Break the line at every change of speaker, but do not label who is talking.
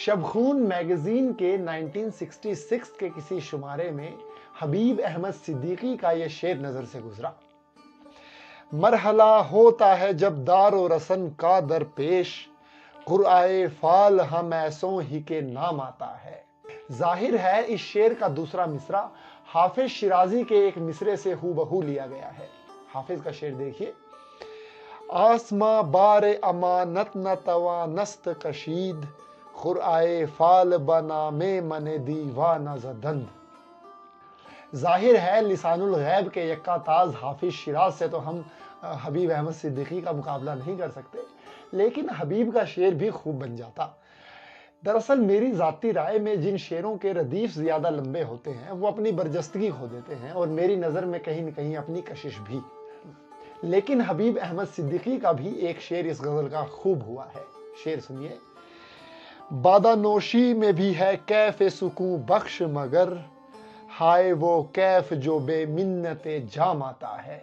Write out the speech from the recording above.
شبخون magazine کے 1966 کے کسی شمارے میں حبیب احمد صدیقی کا یہ شعر نظر سے گزرا: مرحلہ ہوتا ہے جب دار و رسن کا درپیش، قرعۂ فال ہم ایسوں ہی کے نام آتا ہے۔ ظاہر ہے اس شعر کا دوسرا مصرع حافظ شیرازی کے ایک مصرے سے ہو بہو لیا گیا ہے۔ حافظ کا شعر دیکھیے: آسماں بار امانت نہ توانست کشید، قرعۂ فال بنام من دیوانہ زدند۔ ظاہر ہے لسان الغیب کے یکا تاز حافظ شیراز سے تو ہم حبیب احمد صدیقی کا مقابلہ نہیں کر سکتے، لیکن حبیب کا شعر بھی خوب بن جاتا۔ دراصل میری ذاتی رائے میں جن شعروں کے ردیف زیادہ لمبے ہوتے ہیں وہ اپنی برجستگی کھو دیتے ہیں، اور میری نظر میں کہیں نہ کہیں اپنی کشش بھی۔ لیکن حبیب احمد صدیقی کا بھی ایک شعر اس غزل کا خوب ہوا ہے۔ شعر سنیے: بادہ نوشی میں بھی ہے کیف سکوں بخش، مگر ہائے وہ کیف جو بے منت جام آتا ہے۔